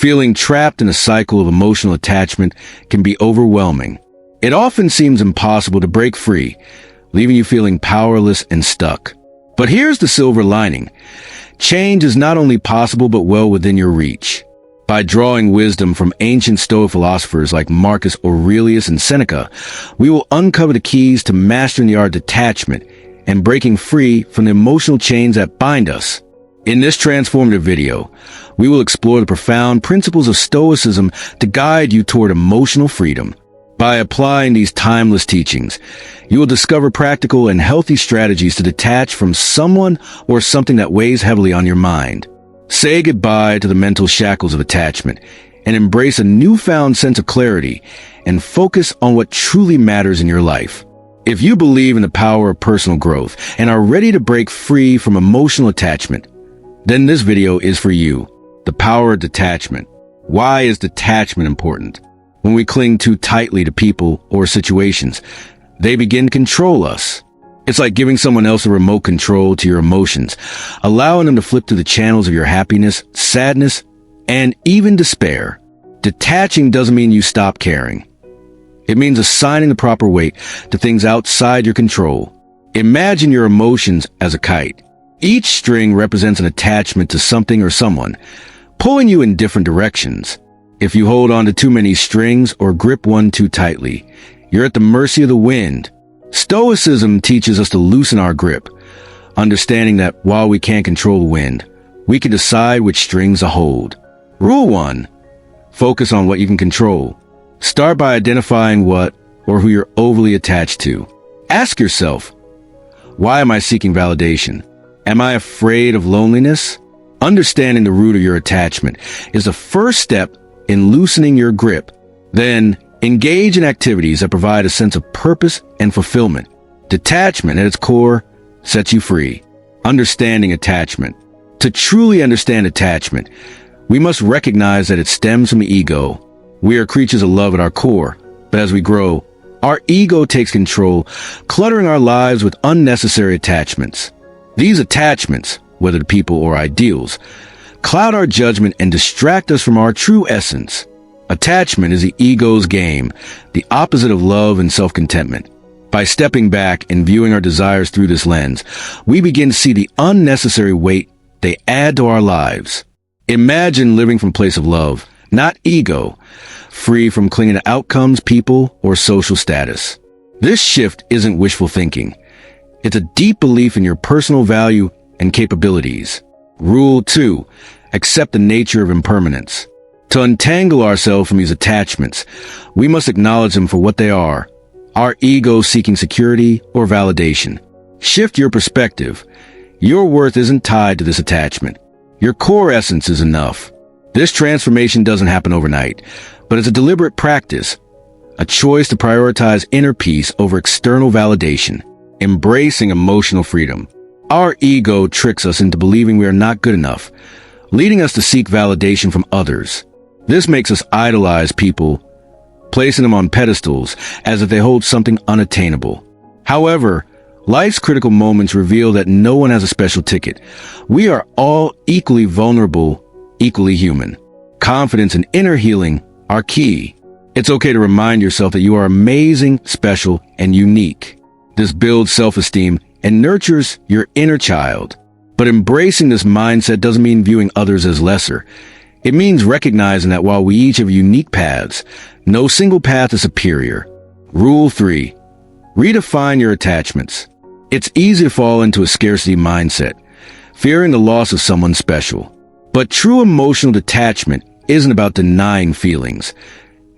Feeling trapped in a cycle of emotional attachment can be overwhelming. It often seems impossible to break free, leaving you feeling powerless and stuck. But here's the silver lining. Change is not only possible but well within your reach. By drawing wisdom from ancient Stoic philosophers like Marcus Aurelius and Seneca, we will uncover the keys to mastering the art of detachment and breaking free from the emotional chains that bind us. In this transformative video, we will explore the profound principles of Stoicism to guide you toward emotional freedom. By applying these timeless teachings, you will discover practical and healthy strategies to detach from someone or something that weighs heavily on your mind. Say goodbye to the mental shackles of attachment and embrace a newfound sense of clarity and focus on what truly matters in your life. If you believe in the power of personal growth and are ready to break free from emotional attachment, then this video is for you. The power of detachment. Why is detachment important? When we cling too tightly to people or situations, they begin to control us. It's like giving someone else a remote control to your emotions, allowing them to flip through the channels of your happiness, sadness, and even despair. Detaching doesn't mean you stop caring. It means assigning the proper weight to things outside your control. Imagine your emotions as a kite. Each string represents an attachment to something or someone, pulling you in different directions. If you hold on to too many strings or grip one too tightly, you're at the mercy of the wind. Stoicism teaches us to loosen our grip, understanding that while we can't control the wind, we can decide which strings to hold. Rule 1. Focus on what you can control. Start by identifying what or who you're overly attached to. Ask yourself, why am I seeking validation? Am I afraid of loneliness? Understanding the root of your attachment is the first step in loosening your grip. Then, engage in activities that provide a sense of purpose and fulfillment. Detachment at its core sets you free. Understanding attachment. To truly understand attachment, we must recognize that it stems from the ego. We are creatures of love at our core, but as we grow, our ego takes control, cluttering our lives with unnecessary attachments. These attachments, whether to people or ideals, cloud our judgment and distract us from our true essence. Attachment is the ego's game, the opposite of love and self-contentment. By stepping back and viewing our desires through this lens, we begin to see the unnecessary weight they add to our lives. Imagine living from a place of love, not ego, free from clinging to outcomes, people, or social status. This shift isn't wishful thinking. It's a deep belief in your personal value and capabilities. Rule 2. Accept the nature of impermanence. To untangle ourselves from these attachments, we must acknowledge them for what they are, our ego seeking security or validation. Shift your perspective. Your worth isn't tied to this attachment. Your core essence is enough. This transformation doesn't happen overnight, but it's a deliberate practice, a choice to prioritize inner peace over external validation. Embracing emotional freedom. Our ego tricks us into believing we are not good enough, leading us to seek validation from others. This makes us idolize people, placing them on pedestals as if they hold something unattainable. However, life's critical moments reveal that no one has a special ticket. We are all equally vulnerable, equally human. Confidence and inner healing are key. It's okay to remind yourself that you are amazing, special, and unique. This builds self-esteem and nurtures your inner child. But embracing this mindset doesn't mean viewing others as lesser. It means recognizing that while we each have unique paths, no single path is superior. Rule 3. Redefine your attachments. It's easy to fall into a scarcity mindset, fearing the loss of someone special. But true emotional detachment isn't about denying feelings.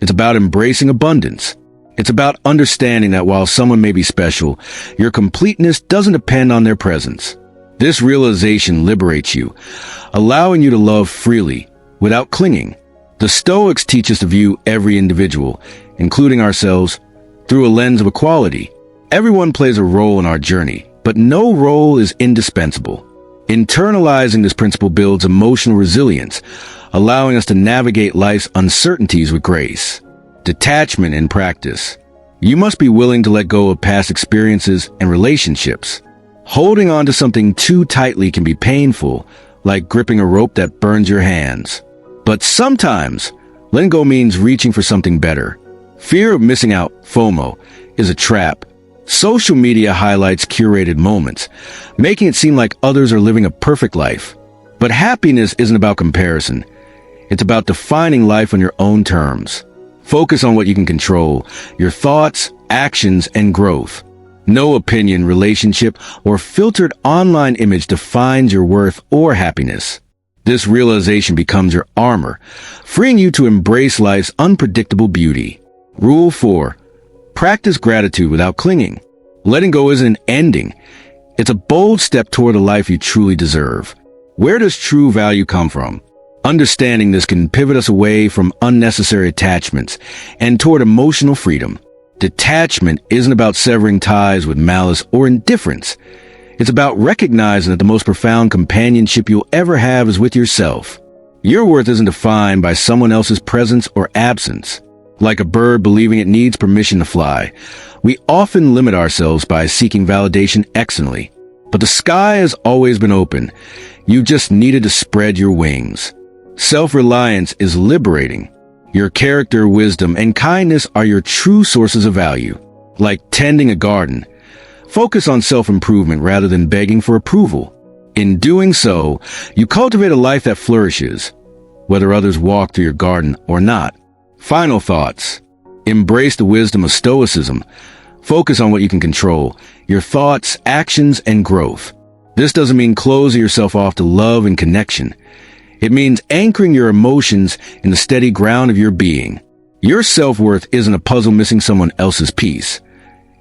It's about embracing abundance. It's about understanding that while someone may be special, your completeness doesn't depend on their presence. This realization liberates you, allowing you to love freely without clinging. The Stoics teach us to view every individual, including ourselves, through a lens of equality. Everyone plays a role in our journey, but no role is indispensable. Internalizing this principle builds emotional resilience, allowing us to navigate life's uncertainties with grace. Detachment in practice. You must be willing to let go of past experiences and relationships. Holding on to something too tightly can be painful, like gripping a rope that burns your hands. But sometimes, letting go means reaching for something better. Fear of missing out, FOMO, is a trap. Social media highlights curated moments, making it seem like others are living a perfect life. But happiness isn't about comparison. It's about defining life on your own terms. Focus on what you can control, your thoughts, actions, and growth. No opinion, relationship, or filtered online image defines your worth or happiness. This realization becomes your armor, freeing you to embrace life's unpredictable beauty. Rule 4. Practice gratitude without clinging. Letting go isn't an ending. It's a bold step toward a life you truly deserve. Where does true value come from? Understanding this can pivot us away from unnecessary attachments and toward emotional freedom. Detachment isn't about severing ties with malice or indifference. It's about recognizing that the most profound companionship you'll ever have is with yourself. Your worth isn't defined by someone else's presence or absence. Like a bird believing it needs permission to fly, we often limit ourselves by seeking validation externally. But the sky has always been open. You just needed to spread your wings. Self-reliance is liberating. Your character, wisdom, and kindness are your true sources of value. Like tending a garden, focus on self-improvement rather than begging for approval. In doing so, you cultivate a life that flourishes, whether others walk through your garden or not. Final thoughts. Embrace the wisdom of Stoicism. Focus on what you can control, your thoughts, actions, and growth. This doesn't mean closing yourself off to love and connection. It means anchoring your emotions in the steady ground of your being. Your self-worth isn't a puzzle missing someone else's piece.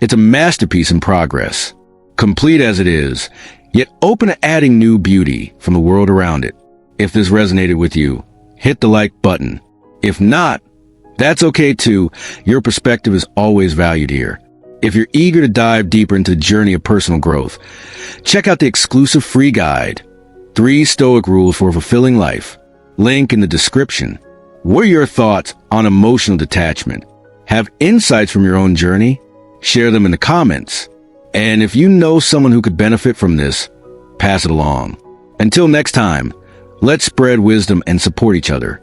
It's a masterpiece in progress, complete as it is, yet open to adding new beauty from the world around it. If this resonated with you, hit the like button. If not, that's okay too. Your perspective is always valued here. If you're eager to dive deeper into the journey of personal growth, check out the exclusive free guide, 3 Stoic Rules for a Fulfilling Life. Link in the description. What are your thoughts on emotional detachment? Have insights from your own journey? Share them in the comments. And if you know someone who could benefit from this, pass it along. Until next time, let's spread wisdom and support each other.